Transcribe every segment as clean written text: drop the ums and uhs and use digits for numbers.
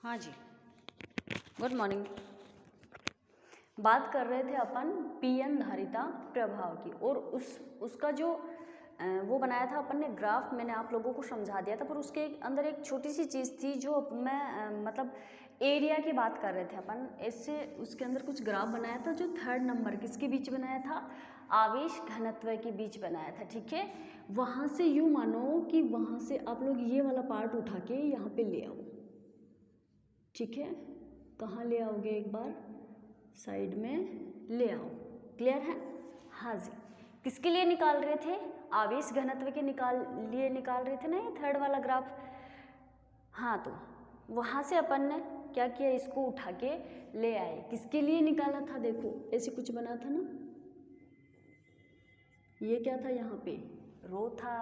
हाँ जी, good morning. बात कर रहे थे अपन पीएन धारिता प्रभाव की, और उसका जो वो बनाया था अपन ने ग्राफ, मैंने आप लोगों को समझा दिया था, पर उसके अंदर एक छोटी सी चीज़ थी जो मैं मतलब एरिया की बात कर रहे थे अपन। इससे उसके अंदर कुछ ग्राफ बनाया था जो थर्ड नंबर किसके बीच बनाया था, आवेश घनत्व के बीच बनाया था। ठीक है, वहाँ से यूँ मानो कि वहाँ से आप लोग ये वाला पार्ट उठा के यहाँ पे ले आओ। ठीक है, कहाँ ले आओगे, एक बार साइड में ले आओ। क्लियर है? हाँ जी। किसके लिए निकाल रहे थे? आवेश घनत्व के लिए निकाल रहे थे ना, ये थर्ड वाला ग्राफ। हाँ, तो वहाँ से अपन ने क्या किया, इसको उठा के ले आए। किसके लिए निकाला था? देखो ऐसे कुछ बना था ना, ये क्या था, यहाँ पे रो था।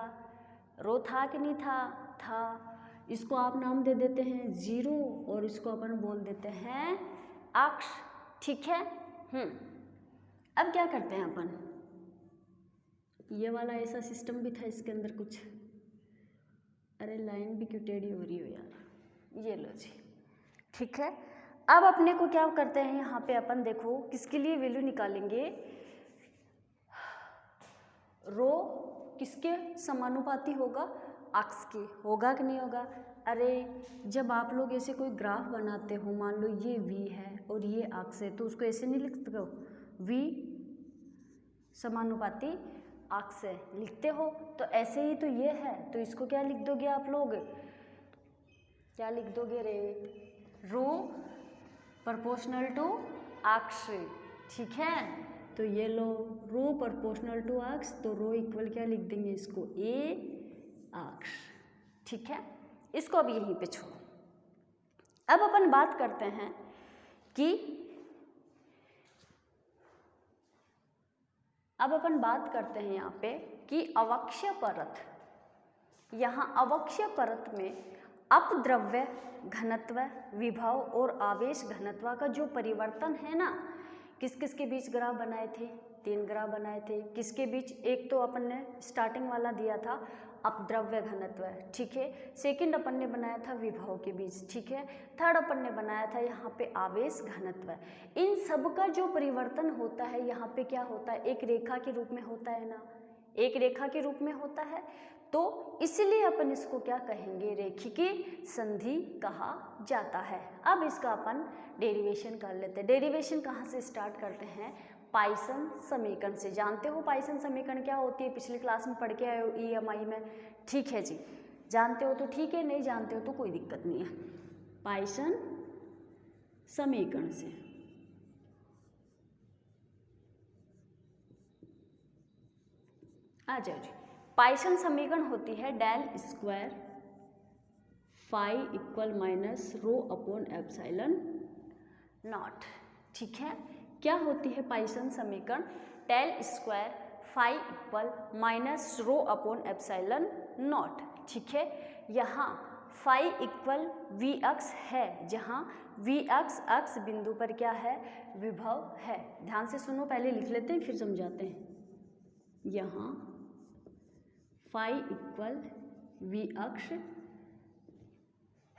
रो था कि नहीं था? था। इसको आप नाम दे देते हैं जीरो, और इसको अपन बोल देते हैं अक्ष। ठीक है। अब क्या करते हैं अपन, ये वाला ऐसा सिस्टम भी था इसके अंदर कुछ। अरे लाइन भी क्यों टेढ़ी हो रही हो यार, ये लो जी। ठीक है, अब अपने को क्या करते हैं, यहाँ पे अपन देखो किसके लिए वैल्यू निकालेंगे। रो किसके समानुपाती होगा? अक्ष के। होगा कि नहीं होगा? अरे जब आप लोग ऐसे कोई ग्राफ बनाते हो, मान लो ये v है और ये अक्ष है, तो उसको ऐसे नहीं लिखते हो v समानुपाती अक्ष है, लिखते हो। तो ऐसे ही तो ये है, तो इसको क्या लिख दोगे आप लोग? क्या लिख दोगे रे? रो प्रोपोर्शनल टू अक्ष। ठीक है, तो ये लो रो प्रोपोर्शनल टू अक्ष, तो रो इक्वल क्या लिख देंगे इसको, a अक्ष। ठीक है, इसको अब यहीं पे छोड़ो। अब अपन बात करते हैं कि यहाँ पे कि अवक्षय परत, यहाँ अवक्षय परत में अपद्रव्य घनत्व, विभव और आवेश घनत्व का जो परिवर्तन है ना, किस किस के बीच ग्राफ बनाए थे? 3 ग्राफ बनाए थे। किसके बीच? एक तो अपन ने स्टार्टिंग वाला दिया था अपद्रव्य घनत्व, ठीक है। सेकंड अपन ने बनाया था विभव के बीच, ठीक है। थर्ड अपन ने बनाया था यहाँ पे आवेश घनत्व। इन सब का जो परिवर्तन होता है यहाँ पे क्या होता है, एक रेखा के रूप में होता है ना, एक रेखा के रूप में होता है। तो इसलिए अपन इसको क्या कहेंगे, रेखीय संधि कहा जाता है। अब इसका अपन डेरिवेशन कर लेते हैं। डेरिवेशन कहाँ से स्टार्ट करते हैं? पाइसन समीकरण से। जानते हो पाइसन समीकरण क्या होती है? पिछली क्लास में पढ़ के आए हो EMI में। ठीक है जी, जानते हो तो ठीक है, नहीं जानते हो तो कोई दिक्कत नहीं है। पाइसन समीकरण से आ जाओ जी। पाइसन समीकरण होती है del square phi equal minus rho upon epsilon naught. ठीक है, क्या होती है पाइसन समीकरण? Del square phi equal minus rho upon epsilon naught. ठीक है, यहाँ फाई इक्वल v अक्ष है, जहाँ v अक्ष बिंदु पर क्या है, विभव है। ध्यान से सुनो, पहले लिख लेते हैं फिर समझाते हैं। यहाँ फाई इक्वल v अक्ष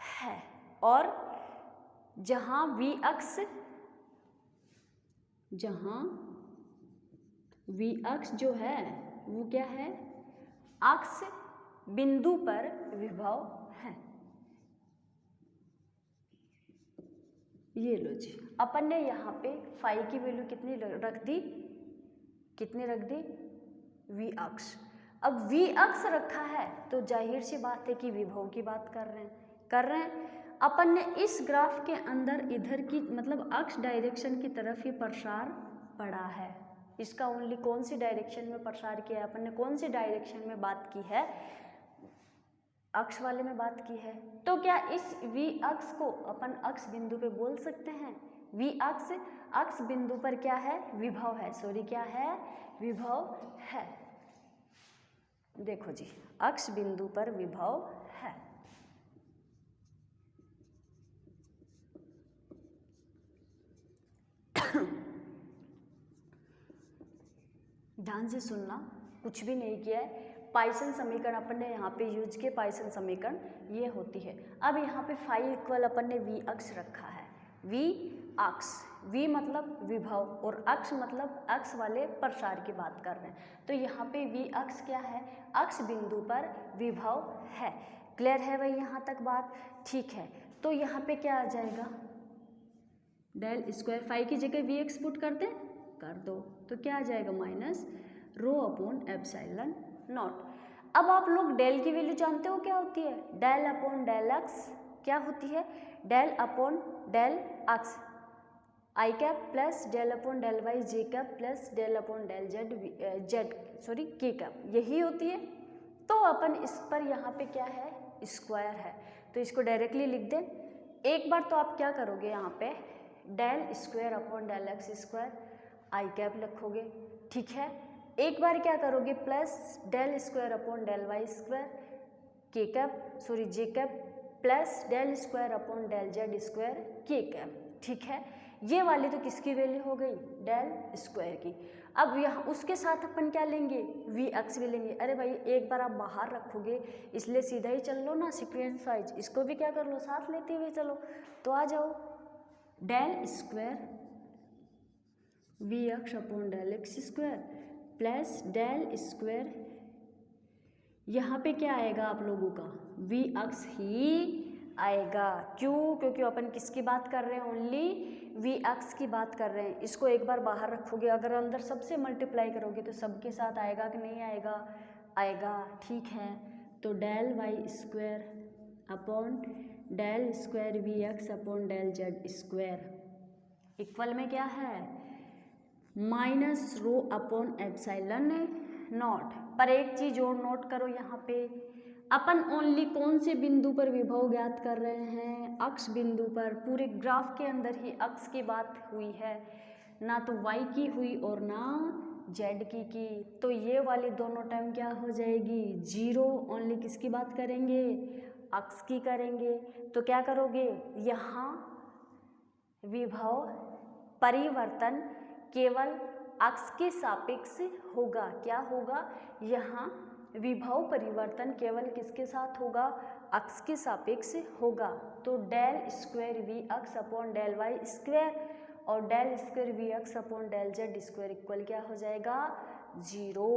है, और जहाँ v अक्ष जो है वो क्या है, अक्ष बिंदु पर विभव है। ये लो जी, अपन ने यहाँ पे फाई की वैल्यू कितनी रख दी, v अक्ष। अब v अक्ष रखा है तो जाहिर सी बात है कि विभव की बात कर रहे हैं। अपन ने इस ग्राफ के अंदर इधर की मतलब अक्ष डायरेक्शन की तरफ ही प्रसार पड़ा है। इसका ओनली कौन सी डायरेक्शन में प्रसार किया है अपन ने, कौन सी डायरेक्शन में बात की है, अक्ष वाले में बात की है। तो क्या इस v अक्ष को अपन अक्ष बिंदु पे बोल सकते हैं? v अक्ष बिंदु पर क्या है, विभव है। सॉरी, क्या है, विभव है। देखो जी, अक्ष बिंदु पर विभव है। ध्यान से सुनना, कुछ भी नहीं किया है। पाइसन समीकरण अपन ने यहाँ पे यूज किए, पाइसन समीकरण ये होती है। अब यहाँ पे फाई इक्वल अपन ने वी अक्ष रखा है, वी अक्ष, वी मतलब विभव और अक्ष मतलब अक्ष वाले प्रसार की बात कर रहे हैं। तो यहाँ पे वी अक्ष क्या है, अक्ष बिंदु पर विभव है। क्लियर है भाई यहाँ तक बात? ठीक है, तो यहाँ पे क्या आ जाएगा, डेल स्क्वायर, फाई की जगह वी एक्स पुट कर दें, कर दो, तो क्या आ जाएगा minus rho upon epsilon not. अब आप लोग डेल की वैल्यू जानते हो क्या होती है, डेल अपॉन डेल एक्स क्या होती है, del upon del X I cap plus del upon del Y J cap plus del upon del Z K cap, यही होती है। तो अपन इस पर यहाँ पे क्या है, स्क्वायर है, तो इसको डायरेक्टली लिख दें। एक बार तो आप क्या करोगे, यहाँ पे del square upon del x square I cap लिखोगे, ठीक है। एक बार क्या करोगे, plus del square upon del Y square K cap J cap plus del square upon del Z square K cap, ठीक है। ये वाली तो किसकी वैल्यू हो गई, डेल स्क्वायर की। अब यहाँ उसके साथ अपन क्या लेंगे, वी एक्स भी लेंगे। अरे भाई एक बार आप बाहर रखोगे इसलिए सीधा ही चल लो ना सीक्वेंस वाइज, इसको भी क्या कर लो, साथ लेते हुए चलो। तो आ जाओ, del square v x upon del x square plus del square, यहाँ पे क्या आएगा आप लोगों का, वी एक्स ही आएगा। क्यों, क्योंकि अपन किसकी बात कर रहे हैं, ओनली वी एक्स की बात कर रहे हैं। इसको एक बार बाहर रखोगे, अगर अंदर सबसे मल्टीप्लाई करोगे तो सबके साथ आएगा कि नहीं आएगा, आएगा, ठीक है। तो del Y square upon del square v x upon del Z square equal में क्या है, minus rho upon epsilon naught. पर एक चीज और नोट करो, यहाँ पे अपन ओनली कौन से बिंदु पर विभव ज्ञात कर रहे हैं, अक्ष बिंदु पर। पूरे ग्राफ के अंदर ही अक्ष की बात हुई है, ना तो y की हुई और ना z की। तो ये वाली दोनों टर्म क्या हो जाएगी, जीरो। ओनली किसकी बात करेंगे, अक्ष की करेंगे। तो क्या करोगे, यहाँ विभव परिवर्तन केवल अक्ष के सापेक्ष होगा। क्या होगा, यहाँ विभव परिवर्तन केवल किसके साथ होगा, अक्ष के सापेक्ष होगा। तो del square we X upon del Y square और del square we X upon del Z square equal क्या हो जाएगा, जीरो।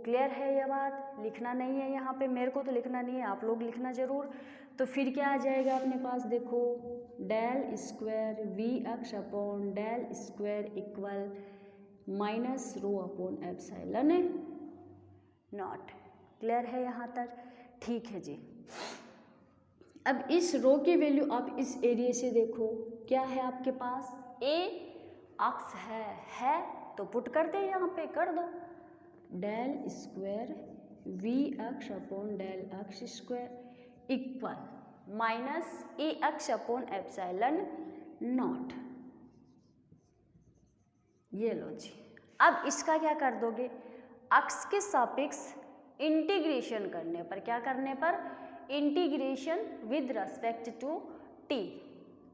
क्लियर है यह बात? लिखना नहीं है यहाँ पे, मेरे को तो लिखना नहीं है, आप लोग लिखना जरूर। तो फिर क्या आ जाएगा अपने पास, देखो del square we X upon del square equal minus rho upon epsilon naught. Clear है यहाँ तक? ठीक है जी। अब इस रो की वैल्यू आप इस एरिया से देखो, क्या है आपके पास, ए अक्ष है तो पुट कर दे, यहाँ पे कर दो del square we X upon del अक्ष स्क्वायर इक्वल माइनस ए अक्ष अपॉन एप्सिलॉन नॉट। ये लो जी। अब इसका क्या कर दोगे, अक्ष के सापेक्ष इंटीग्रेशन करने पर, क्या करने पर, integration with respect to t.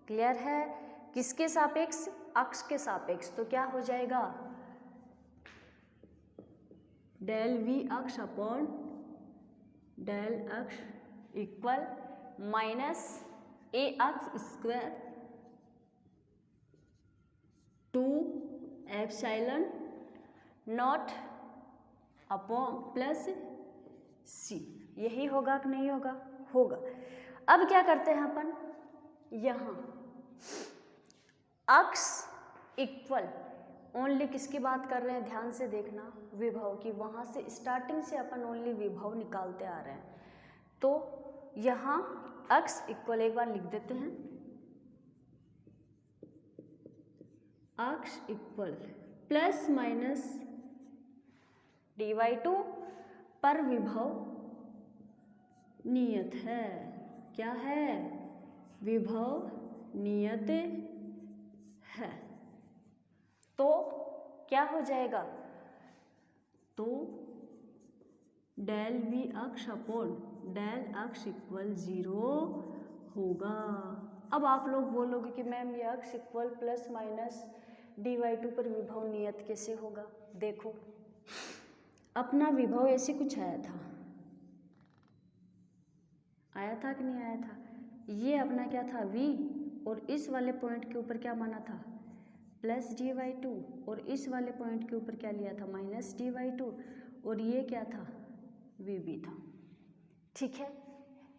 Clear है? किसके सापेक्ष, अक्ष के सापेक्ष। तो क्या हो जाएगा, del V X upon del X equal minus A X square two epsilon naught upon plus C. यही होगा कि नहीं होगा? होगा। अब क्या करते हैं अपन, यहाँ अक्ष इक्वल ओनली किसकी बात कर रहे हैं, ध्यान से देखना, विभव की। वहाँ से स्टार्टिंग से अपन ओनली विभव निकालते आ रहे हैं। तो यहाँ अक्ष इक्वल एक बार लिख देते हैं, अक्ष इक्वल प्लस माइनस dy/2 पर विभव नियत है। क्या है, विभव नियत है। तो क्या हो जाएगा, तो del V X upon del X equal 0 होगा। अब आप लोग बोलोगे कि मैम ये अक्ष इक्वल प्लस माइनस dy/2 पर विभव नियत कैसे होगा? देखो, अपना विभव ऐसे कुछ आया था, आया था कि नहीं आया था? ये अपना क्या था v, और इस वाले पॉइंट के ऊपर क्या माना था प्लस dy2, और इस वाले पॉइंट के ऊपर क्या लिया था माइनस dy2, और ये क्या था vb था। ठीक है,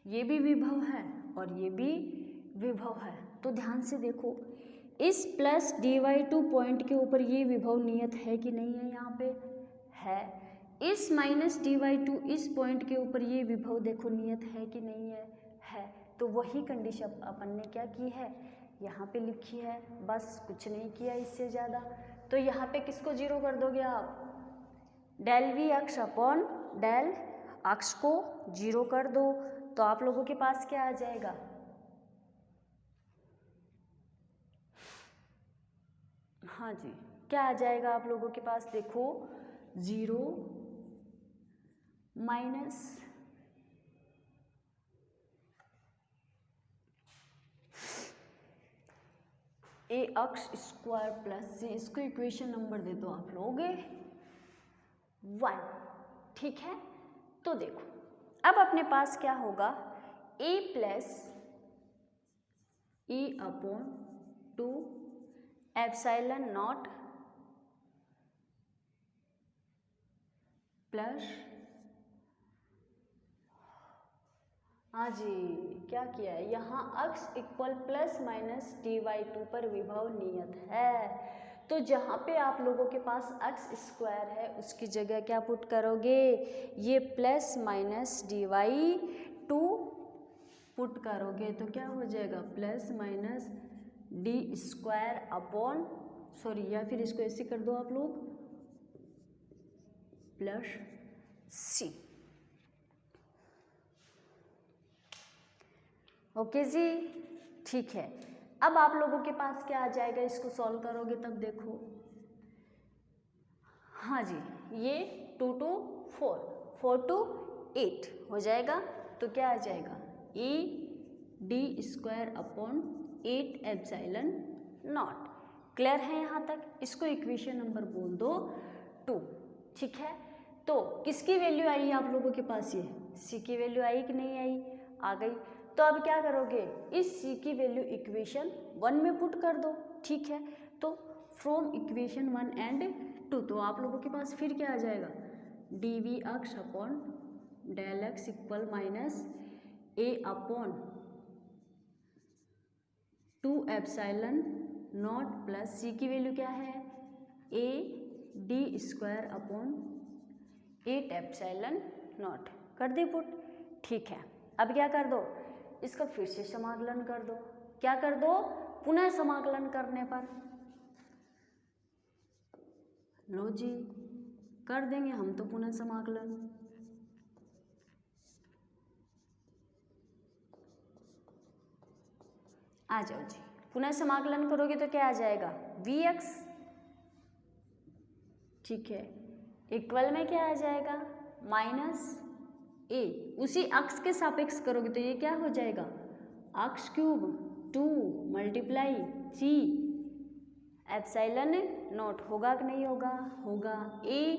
ये भी विभव है और ये भी विभव है। तो ध्यान से देखो, इस प्लस dy2 पॉइंट के ऊपर ये विभव नियत है कि नहीं है, यहाँ पे है। इस माइनस dy2 इस पॉइंट के ऊपर ये विभव देखो नियत है कि नहीं है, है। तो वही कंडीशन अपन ने क्या की है, यहाँ पे लिखी है, बस कुछ नहीं किया इससे ज़्यादा। तो यहाँ पे किसको जीरो कर दोगे आप, del V X upon del अक्ष को जीरो कर दो, तो आप लोगों के पास क्या आ जाएगा, हाँ जी, क्या आ जाएगा आप लोगों के पास, देखो 0 minus A X square plus सी, इसको इक्वेशन नंबर दे दो आप लोग 1। ठीक है, तो देखो अब अपने पास क्या होगा, A plus E upon 2 epsilon naught plus, हाँ जी क्या किया है, यहाँ अक्ष इक्वल प्लस माइनस dy2 पर विभव नियत है। तो जहाँ पे आप लोगों के पास अक्ष स्क्वायर है उसकी जगह क्या पुट करोगे, ये प्लस माइनस dy2 पुट करोगे, तो क्या हो जाएगा plus minus D square upon, sorry या फिर इसको ऐसे कर दो आप लोग प्लस सी। ओके जी, ठीक है। अब आप लोगों के पास क्या आ जाएगा, इसको सॉल्व करोगे तब देखो, हाँ जी, ये 2 to 4, 4 to 8 हो जाएगा। तो क्या आ जाएगा, ए D square upon 8 epsilon naught. Clear है यहाँ तक? इसको इक्वेशन नंबर बोल दो 2। ठीक है, तो किसकी वैल्यू आई आप लोगों के पास, ये सी की वैल्यू आई कि नहीं आई, आ गई। तो अब क्या करोगे, इस सी की वैल्यू इक्वेशन 1 में पुट कर दो। ठीक है, तो फ्रॉम इक्वेशन 1 एंड 2, तो आप लोगों के पास फिर क्या आ जाएगा, D V X upon del X equal minus A upon 2 epsilon naught plus C की वैल्यू क्या है, A D square upon 8 epsilon naught, कर दे पुट। ठीक है, अब क्या कर दो, इसका फिर से समाकलन कर दो। क्या कर दो, पुनः समाकलन करने पर, लो जी कर देंगे हम तो पुनः समाकलन। आ जाओ जी, पुनः समाकलन करोगे तो क्या आ जाएगा, वी एक्स। ठीक है, इक्वल में क्या आ जाएगा, माइनस ए, उसी अक्ष के सापेक्ष करोगे तो ये क्या हो जाएगा, x cube 2 multiply c epsilon naught, होगा कि नहीं होगा, होगा। ए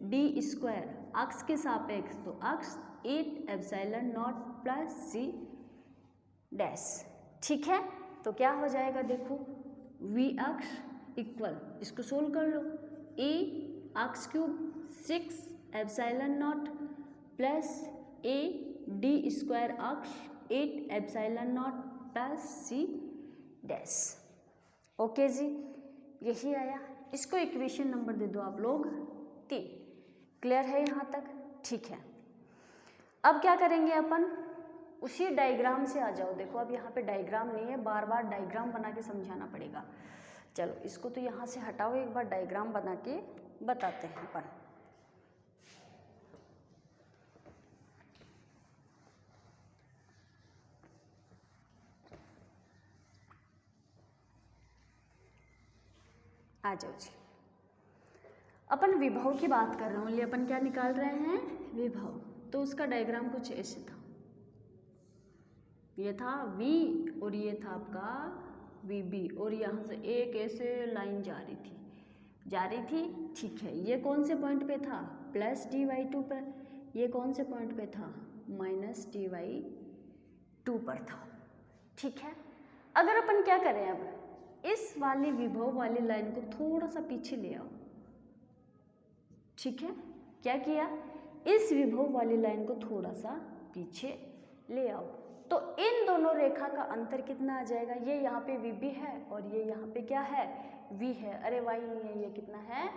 डी स्क्वायर अक्ष के सापेक्ष, तो अक्ष 8 एप्सिलॉन नॉट प्लस सी डैश। ठीक है, तो क्या हो जाएगा, देखो वी अक्ष इक्वल, इसको सोल्व कर लो, A X cube 6 epsilon naught plus A D square X 8 epsilon naught plus C dash. Okay जी, यही आया। इसको इक्वेशन नंबर दे दो आप लोग 3। क्लियर है यहाँ तक? ठीक है, अब क्या करेंगे अपन, उसी डायग्राम से आ जाओ। देखो अब यहाँ पे डायग्राम नहीं है, बार बार डायग्राम बना के समझाना पड़ेगा। चलो इसको तो यहाँ से हटाओ, एक बार डायग्राम बना के बताते हैं अपन। आ जाओ जी, अपन विभव की बात कर रहे हैं, ओनली अपन क्या निकाल रहे हैं, विभव। तो उसका डायग्राम कुछ ऐसे था, ये था V और ये था आपका VB, और यहाँ से एक ऐसे लाइन जा रही थी। ठीक है, ये कौन से पॉइंट पे था, प्लस dy2 पर, ये कौन से पॉइंट पे था, माइनस dy2 2 पर था। ठीक है, अगर अपन क्या करें, अब इस वाली विभव वाली लाइन को थोड़ा सा पीछे ले आओ। ठीक है, क्या किया, इस विभव वाली लाइन को थोड़ा सा पीछे ले आओ, तो इन दोनों रेखा का अंतर कितना आ जाएगा, ये यहाँ पे VB है और ये यहाँ पे क्या है, V है। अरे Y नहीं है, ये कितना है,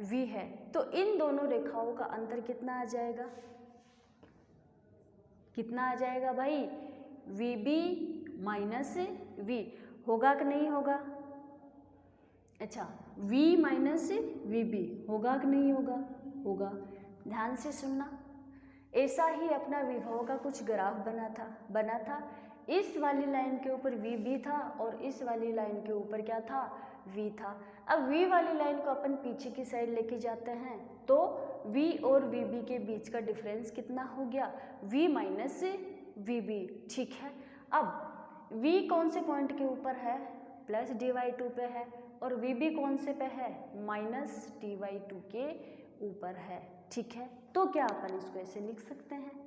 V है। तो इन दोनों रेखाओं का अंतर कितना आ जाएगा, कितना आ जाएगा भाई, VB माइनस V। होगा कि नहीं होगा, अच्छा V माइनस VB होगा कि नहीं होगा, होगा। ध्यान से सुनना, ऐसा ही अपना विभव का कुछ ग्राफ बना था। इस वाली लाइन के ऊपर VB था और इस वाली लाइन के ऊपर क्या था, V था। अब V वाली लाइन को अपन पीछे की साइड लेके जाते हैं तो V और VB के बीच का डिफरेंस कितना हो गया, V माइनस VB। ठीक है, अब V कौन से पॉइंट के ऊपर है, प्लस dy2 पे है, और VB कौन से पे है, माइनस dy2 के ऊपर है। ठीक है, तो क्या अपन इसको ऐसे लिख सकते हैं,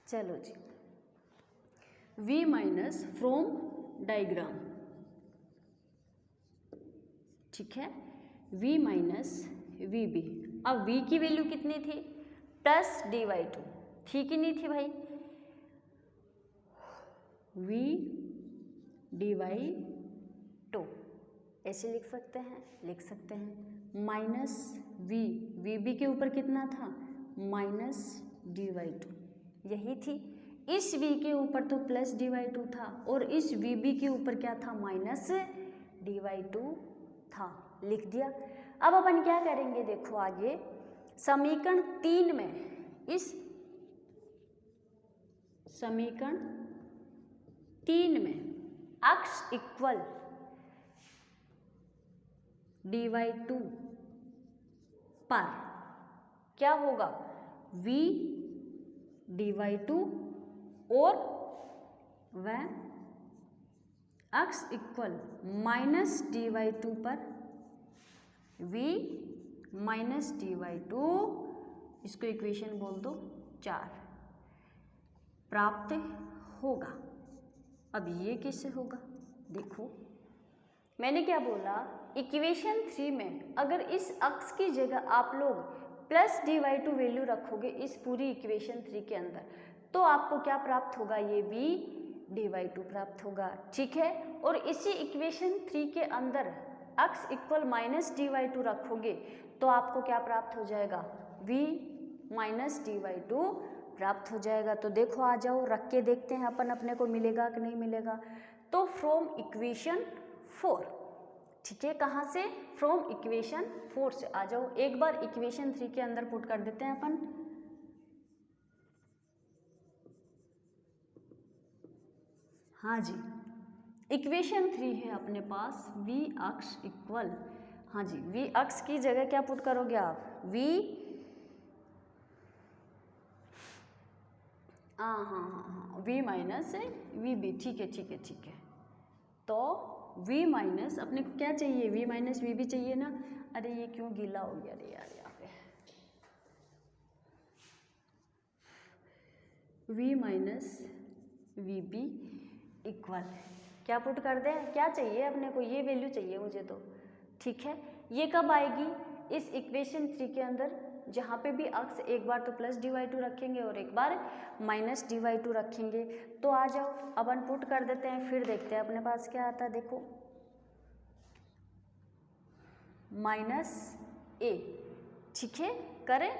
चलो जी, V माइनस फ्रॉम डायग्राम। ठीक है, V माइनस VB। अब V की वैल्यू कितनी थी, प्लस dy2, ठीक ही नहीं थी भाई, V dy2 ऐसे लिख सकते हैं, माइनस VB के ऊपर कितना था, माइनस dy2, यही थी। इस V के ऊपर तो प्लस dy2 था और इस VB के ऊपर क्या था, माइनस dy2 था, लिख दिया। अब अपन क्या करेंगे, देखो आगे समीकरण 3 में, इस समीकरण 3 में अक्ष इक्वल dy2 पर क्या होगा, V dy2 और वह अक्ष इक्वल माइनस dy2 पर V माइनस dy2, इसको इक्वेशन बोल दो 4, प्राप्त होगा। अब ये कैसे होगा, देखो मैंने क्या बोला, इक्वेशन 3 में अगर इस अक्ष की जगह आप लोग प्लस dy2 वैल्यू रखोगे इस पूरी इक्वेशन 3 के अंदर, तो आपको क्या प्राप्त होगा, ये V dy2 प्राप्त होगा। ठीक है, और इसी इक्वेशन 3 के अंदर अक्ष इक्वल माइनस dy2 रखोगे तो आपको क्या प्राप्त हो जाएगा, V माइनस dy2 प्राप्त हो जाएगा। तो देखो आ जाओ, रख के देखते हैं अपन, अपने को मिलेगा कि नहीं मिलेगा। तो फ्रॉम इक्वेशन 4, ठीक है, कहाँ से, फ्रॉम इक्वेशन 4 से आ जाओ। एक बार इक्वेशन 3 के अंदर पुट कर देते हैं अपन, हाँ जी, इक्वेशन 3 है अपने पास, V अक्ष इक्वल, हाँ जी, V अक्ष की जगह क्या पुट करोगे आप, V, हाँ, V माइनस VB। ठीक है, तो V माइनस, अपने को क्या चाहिए, V माइनस VB चाहिए ना। अरे ये क्यों गीला हो गया, अरे यार यहाँ पे, V माइनस VB इक्वल क्या पुट कर दें, क्या चाहिए अपने को, ये वैल्यू चाहिए मुझे तो। ठीक है, ये कब आएगी, इस इक्वेशन 3 के अंदर, जहाँ पे भी अक्ष एक बार तो प्लस dy2 रखेंगे और एक बार माइनस dy2 रखेंगे। तो आ जाओ अपन पुट कर देते हैं, फिर देखते हैं अपने पास क्या आता है। देखो माइनस a, ठीक है, करें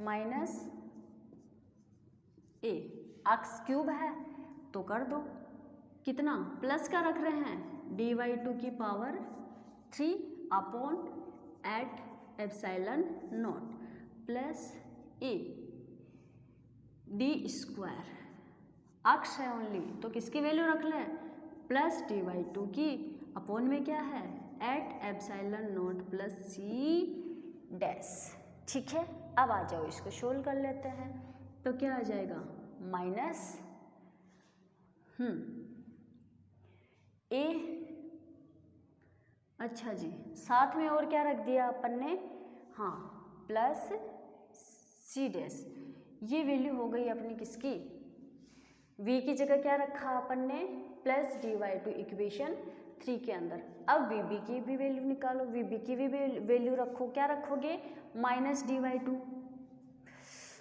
माइनस a, अक्ष क्यूब है तो कर दो, कितना प्लस का रख रहे हैं, dy2 की power 3 upon eight epsilon naught plus a d square, x है ओनली तो किसकी वैल्यू रख लें, प्लस dy2 की, अपॉन में क्या है, eight epsilon naught plus c dash. ठीक है, अब आ जाओ इसको सोल्व कर लेते हैं, तो क्या आ जाएगा, माइनस a, अच्छा जी, साथ में और क्या रख दिया अपन ने, हाँ प्लस सी डैश, ये वैल्यू हो गई अपनी किसकी, v की जगह क्या रखा अपन ने, प्लस dy/2 इक्वेशन 3 के अंदर। अब vb की भी वैल्यू निकालो, vb की भी वैल्यू रखो, क्या रखोगे, माइनस dy/2।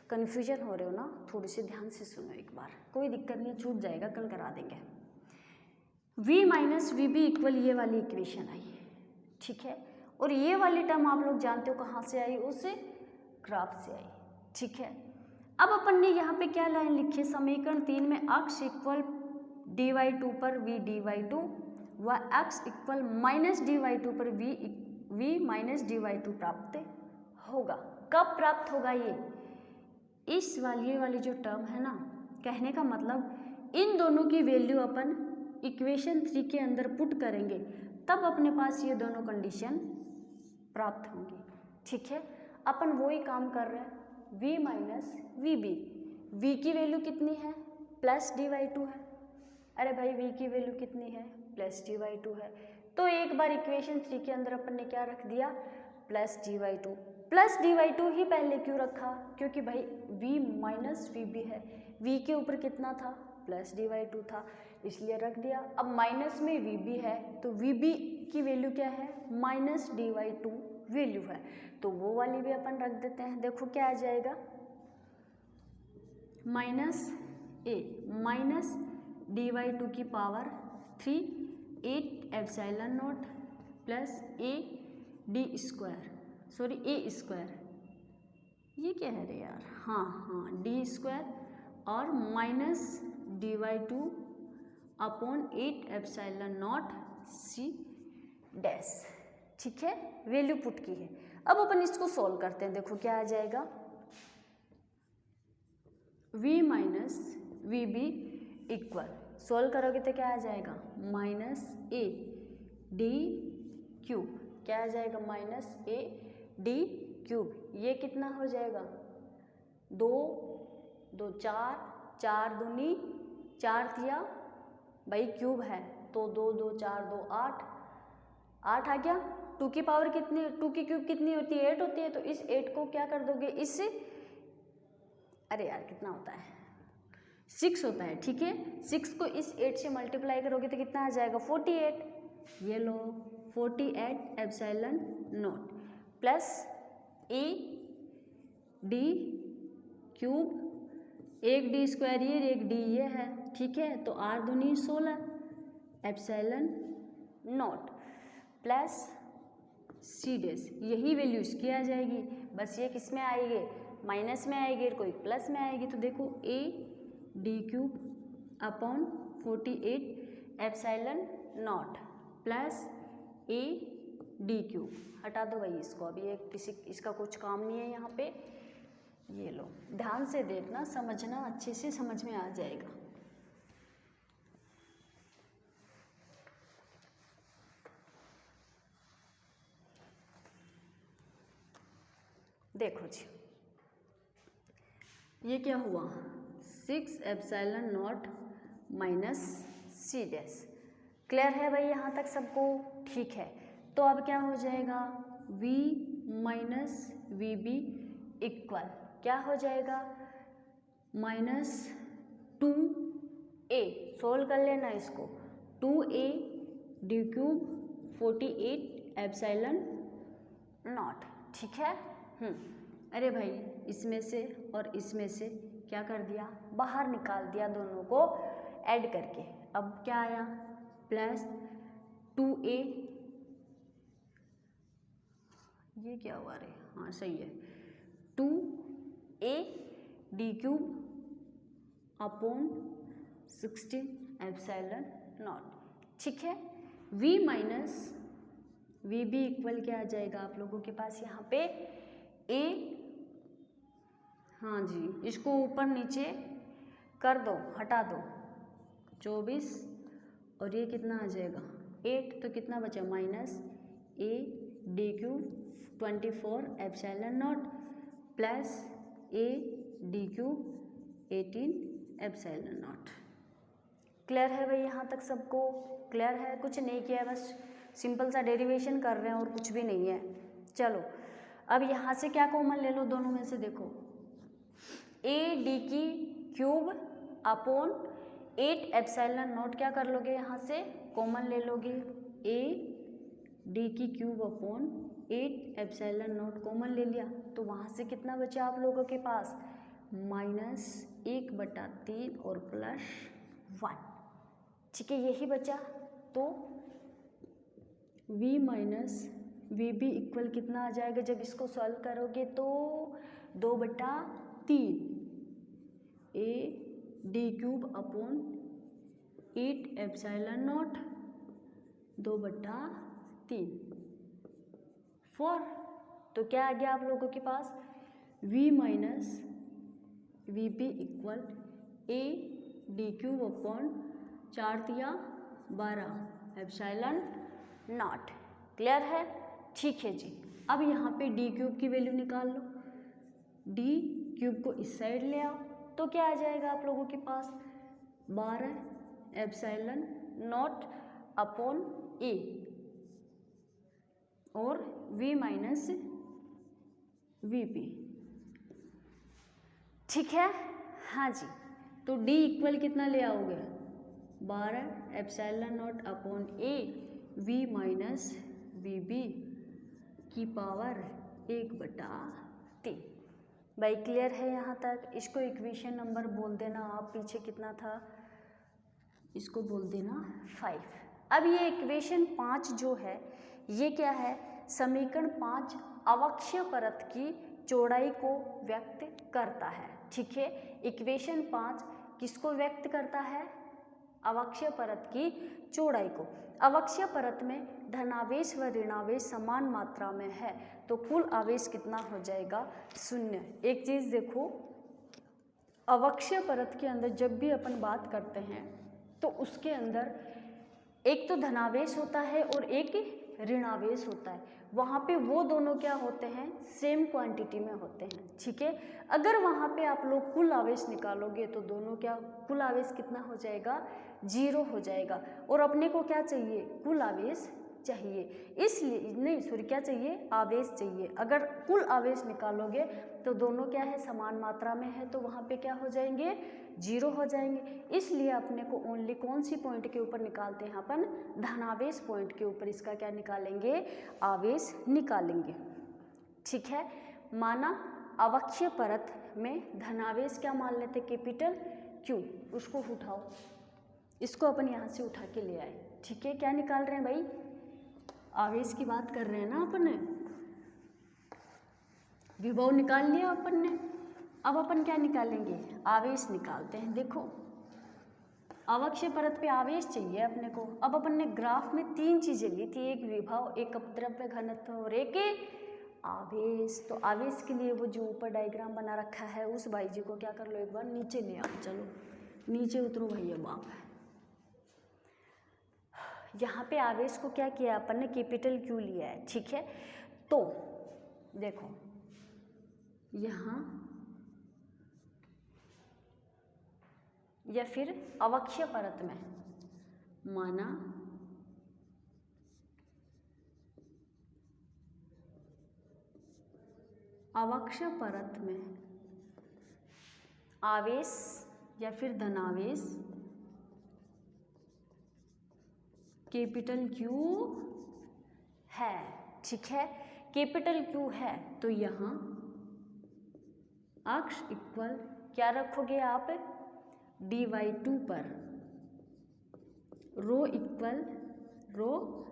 कन्फ्यूजन हो रहे हो ना, थोड़ी सी ध्यान से सुनो एक बार, कोई दिक्कत नहीं, छूट जाएगा, कल करा देंगे। v minus v b equal ये वाली इक्वेशन आई, ठीक है। और ये वाली टर्म आप लोग जानते हो कहाँ से आई, उस ग्राफ से आई, ठीक है। अब अपन ने यहाँ पे क्या लाइन लिखी है, समीकरण 3 में अक्ष इक्वल dy/2 पर v dy/2 व x इक्वल माइनस dy/2 पर v माइनस dy/2 प्राप्त होगा। कब प्राप्त होगा ये ये वाली जो टर्म है ना, कहने का मतलब इन दोनों की वैल्यू अपन इक्वेशन 3 के अंदर पुट करेंगे, तब अपने पास ये दोनों कंडीशन प्राप्त होंगी, ठीक है। अपन वो ही काम कर रहे हैं, v minus v b, v की वैल्यू कितनी है, प्लस dy/2 है। अरे भाई v की वैल्यू कितनी है, प्लस dy/2 है, तो एक बार इक्वेशन 3 के अंदर अपन ने क्या रख दिया, प्लस dy/2। प्लस dy/2 ही पहले क्यों रखा, क्योंकि भाई v माइनस वी बी है, v के ऊपर कितना था, प्लस dy/2 था, इसलिए रख दिया। अब माइनस में vb है, तो vb की वैल्यू क्या है, माइनस dy/2 वैल्यू है, तो वो वाली भी अपन रख देते हैं। देखो क्या आ जाएगा, माइनस a माइनस dy/2 की power 3 8 epsilon naught plus a d square, sorry a square, ये क्या है रे यार, हाँ d स्क्वायर और minus dy/2 upon 8 epsilon not c dash, ठीक है। वैल्यू पुट की है। अब अपन इसको सॉल्व करते हैं, देखो क्या आ जाएगा, v minus v b equal, solve करोगे तो क्या आ जाएगा, माइनस a d क्यूब, क्या आ जाएगा, माइनस a d क्यूब, ये कितना हो जाएगा, 2 2 4 4 दूनी 4 तिया, भाई क्यूब है तो 2 2 4 2 8 8 आ गया। 2 की पावर कितनी, 2 की क्यूब कितनी होती है, 8 होती है, तो इस 8 को क्या कर दोगे, इस, अरे यार कितना होता है, 6 होता है, ठीक है। 6 को इस 8 से मल्टीप्लाई करोगे तो कितना आ जाएगा, 48, ये लो 48 epsilon naught plus a d cube, एक डी स्क्वायर ये, एक डी ये है, ठीक है, तो 8 दूनी 16 एप्सिलॉन नॉट प्लस सी डैश, यही वैल्यू इसकी आ जाएगी, बस ये किस में आएगी, माइनस में आएगी और कोई प्लस में आएगी, तो देखो a d cube upon 48 epsilon naught plus a d cube, हटा दो भाई इसको, अभी ये किसी इसका कुछ काम नहीं है यहाँ पे, ये लो ध्यान से देखना, समझना, अच्छे से समझ में आ जाएगा। देखो जी, ये क्या हुआ, 6 epsilon naught minus c dash, clear है भाई यहाँ तक सबको, ठीक है। तो अब क्या हो जाएगा, v minus v b equal क्या हो जाएगा, माइनस 2a, सोल्व कर लेना इसको, 2a d cube 48 epsilon naught, ठीक है। अरे भाई इसमें से और इसमें से क्या कर दिया, बाहर निकाल दिया दोनों को ऐड करके, अब क्या आया, प्लस 2a, ये क्या हुआ रे, हाँ सही है, 2a d cube upon 16 epsilon naught, ठीक है। v minus v b equal क्या आ जाएगा आप लोगों के पास यहाँ पे, a, हाँ जी इसको ऊपर नीचे कर दो, हटा दो, 24 और ये कितना आ जाएगा 8, तो कितना बचा, minus a D cube 24 epsilon naught plus a D cube 18 epsilon naught. Clear है भाई यहाँ तक सबको, क्लियर है, कुछ नहीं किया है, बस सिंपल सा डेरिवेशन कर रहे हैं और कुछ भी नहीं है। चलो अब यहाँ से क्या कॉमन ले लो दोनों में से, देखो ए डी की क्यूब अपॉन 8 एप्सिलॉन नॉट क्या कर लोगे, यहाँ से कॉमन ले लोगे, ए डी की cube upon 8 epsilon not common ले लिया, तो वहाँ से कितना बचा आप लोगों के पास, -1/3 और +1, ठीक है, यही बचा। तो v minus v b equal कितना आ जाएगा जब इसको सॉल्व करोगे, तो 2/3 a d cube upon 8 epsilon naught 2/3 4, तो क्या आ गया आप लोगों के पास, v minus v b equal a d cube upon 4×12 epsilon naught. Clear है, ठीक है जी। अब यहाँ पे डी क्यूब की वैल्यू निकाल लो, डी क्यूब को इस साइड ले आओ, तो क्या आ जाएगा आप लोगों के पास, 12 एप्सिलॉन नॉट अपॉन ए और v माइनस वी पी, ठीक है, हाँ जी। तो d इक्वल कितना ले आओगे, 12 epsilon naught upon a v minus v b की पावर 1/3। भाई क्लियर है यहाँ तक, इसको इक्वेशन नंबर बोल देना आप, पीछे कितना था, इसको बोल देना 5। अब ये इक्वेशन 5 जो है ये क्या है, समीकरण 5 अवक्षय परत की चौड़ाई को व्यक्त करता है, ठीक है। इक्वेशन 5 किसको व्यक्त करता है, अवक्षय परत की चौड़ाई को। अवक्षय परत में धनावेश व ऋणावेश समान मात्रा में है, तो कुल आवेश कितना हो जाएगा, 0। एक चीज़ देखो, अवक्षय परत के अंदर जब भी अपन बात करते हैं तो उसके अंदर एक तो धनावेश होता है और एक ऋणावेश होता है, वहाँ पे वो दोनों क्या होते हैं, सेम क्वांटिटी में होते हैं, ठीक है। अगर वहाँ पे आप लोग कुल आवेश निकालोगे तो दोनों क्या, कुल आवेश कितना हो जाएगा, 0 हो जाएगा। और अपने को क्या चाहिए, कुल आवेश चाहिए, इसलिए नहीं सॉरी क्या चाहिए, आवेश चाहिए। अगर कुल आवेश निकालोगे तो दोनों क्या है, समान मात्रा में है, तो वहाँ पे क्या हो जाएंगे, 0 हो जाएंगे। इसलिए अपने को ओनली कौन सी पॉइंट के ऊपर निकालते हैं अपन, धनावेश पॉइंट के ऊपर इसका क्या निकालेंगे, आवेश निकालेंगे, ठीक है। माना अवक्षय परत में धनावेश क्या मान लेते, कैपिटल Q, उसको उठाओ, इसको अपन यहाँ से उठा के ले आए, ठीक है। क्या निकाल रहे हैं भाई, आवेश की बात कर रहे हैं ना अपन ने, विभव निकाल लिया अपन ने, अब अपन क्या निकालेंगे, आवेश निकालते हैं। देखो अवक्षय परत पे आवेश चाहिए अपने को। अब अपन ने ग्राफ में 3 चीजें ली थी, एक विभव, एक अपद्रव्य घनत्व और एक आवेश। तो आवेश के लिए वो जो ऊपर डायग्राम बना रखा है उस भाई जी को क्या कर लो, एक बार नीचे ले आओ, चलो नीचे उतरो भैया बाप। यहाँ पे आवेश को क्या किया अपन ने, कैपिटल Q लिया है, ठीक है। तो देखो यहाँ या फिर अवक्षय परत में माना अवक्षय परत में आवेश या फिर धनावेश कैपिटल Q है, ठीक है। कैपिटल Q है तो यहाँ अक्ष इक्वल क्या रखोगे आप, dy2 पर, रो इक्वल रो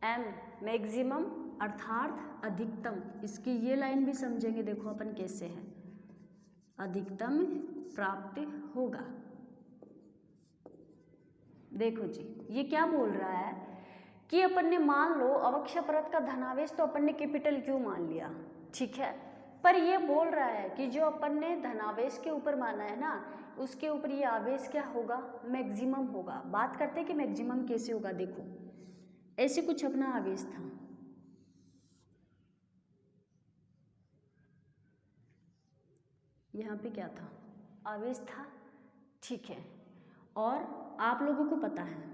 m मैक्सिमम अर्थात अधिकतम। इसकी ये लाइन भी समझेंगे, देखो अपन कैसे है, अधिकतम प्राप्त होगा। देखो जी ये क्या बोल रहा है कि अपन ने मान लो अवक्षय परत का धनावेश तो अपन ने कैपिटल Q मान लिया, ठीक है। पर ये बोल रहा है कि जो अपन ने धनावेश के ऊपर माना है ना, उसके ऊपर ये आवेश क्या होगा, मैक्सिमम होगा। बात करते हैं कि मैक्सिमम कैसे होगा। देखो ऐसे कुछ अपना आवेश था, यहाँ पे क्या था, आवेश था, ठीक है। और आप लोगों को पता है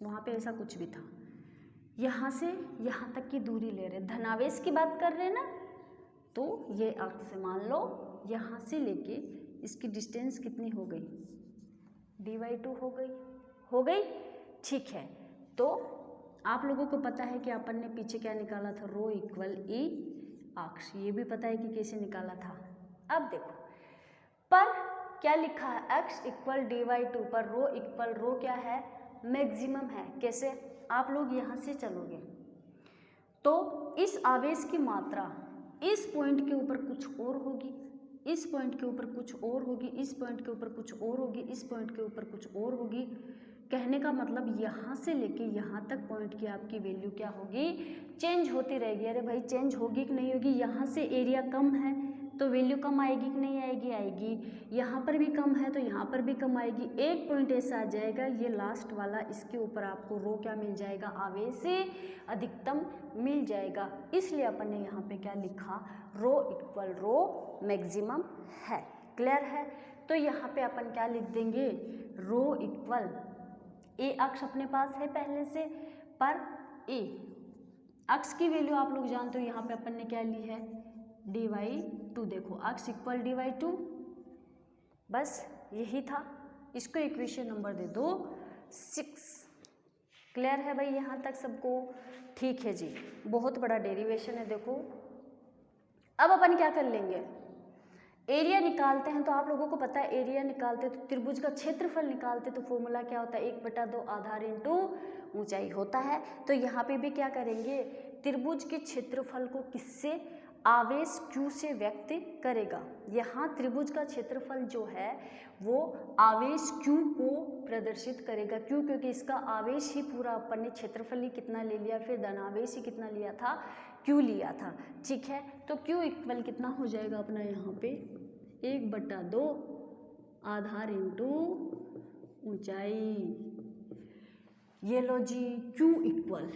वहाँ पे ऐसा कुछ भी था, यहाँ से यहाँ तक की दूरी ले रहे हैं, धनावेश की बात कर रहे हैं ना, तो ये अर्थ से मान लो यहाँ से लेके इसकी डिस्टेंस कितनी हो गई, d/2 हो गई। ठीक है, तो आप लोगों को पता है कि अपन ने पीछे क्या निकाला था, रो इक्वल ई अक्ष, ये भी पता है कि कैसे निकाला था। अब देखो पर क्या लिखा है, x इक्वल d/2 पर रो इक्वल रो क्या है, मैक्सिमम है। कैसे, आप लोग यहाँ से चलोगे तो इस आवेश की मात्रा इस पॉइंट के ऊपर कुछ और होगी, इस पॉइंट के ऊपर कुछ और होगी, इस पॉइंट के ऊपर कुछ और होगी, इस पॉइंट के ऊपर कुछ और होगी। कहने का मतलब यहाँ से लेके यहाँ तक पॉइंट की आपकी वैल्यू क्या होगी, चेंज होती रहेगी। अरे भाई चेंज होगी कि नहीं होगी, यहाँ से एरिया कम है तो वैल्यू कम आएगी कि नहीं आएगी, आएगी। यहाँ पर भी कम है तो यहाँ पर भी कम आएगी। एक पॉइंट ऐसा आ जाएगा, ये लास्ट वाला, इसके ऊपर आपको रो क्या मिल जाएगा, आवेश अधिकतम मिल जाएगा। इसलिए अपन ने यहाँ पे क्या लिखा, रो इक्वल रो मैक्सिमम है। क्लियर है, तो यहाँ पे अपन क्या लिख देंगे, रो इक्वल ए अक्ष अपने पास है पहले से, पर ए अक्ष की वैल्यू आप लोग जानते हो, यहाँ पे अपन ने क्या ली है, d/2। देखो अक्ष इक्वल d/2, बस यही था। इसको इक्वेशन नंबर दे दो 6। क्लियर है भाई यहाँ तक सबको, ठीक है जी, बहुत बड़ा डेरिवेशन है। देखो अब अपन क्या कर लेंगे, एरिया निकालते हैं। तो आप लोगों को पता है एरिया निकालते तो त्रिभुज का क्षेत्रफल निकालते तो फॉर्मूला क्या होता है, 1/2 आधार इंटू ऊंचाई होता है। तो यहाँ पे भी क्या करेंगे, त्रिभुज के क्षेत्रफल को किससे, आवेश Q से व्यक्त करेगा। यहाँ त्रिभुज का क्षेत्रफल जो है वो आवेश Q को प्रदर्शित करेगा। क्यों, क्योंकि इसका आवेश ही पूरा अपन ने क्षेत्रफल ही कितना ले लिया, फिर धनावेश ही कितना लिया था, Q लिया था। ठीक है, तो Q इक्वल कितना हो जाएगा अपना यहाँ पे, 1/2 आधार इंटू ऊंचाई। ये लो जी, Q इक्वल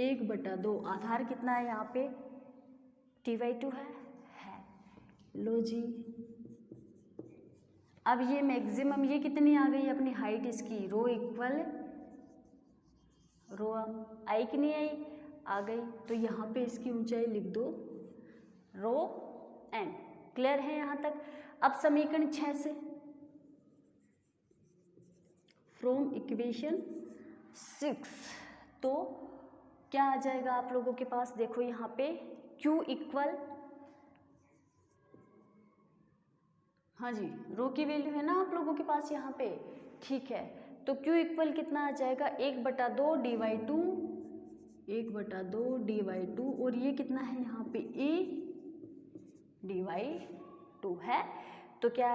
1/2 आधार कितना है यहाँ पे, d/2 है। लो जी, अब ये मैक्सिमम, ये कितनी आ गई अपनी हाइट इसकी, रो इक्वल रो आई कि नहीं आई, आ गई। तो यहाँ पे इसकी ऊंचाई लिख दो रो n। क्लियर है यहाँ तक। अब समीकरण 6 से, फ्रॉम इक्वेशन 6, तो क्या आ जाएगा आप लोगों के पास, देखो यहाँ पे Q इक्वल, हाँ जी रो की वैल्यू है ना आप लोगों के पास यहाँ पे, ठीक है। तो Q इक्वल कितना आ जाएगा, 1/2 d/2, 1/2 d/2, और ये कितना है यहाँ पे, a d/2 है। तो क्या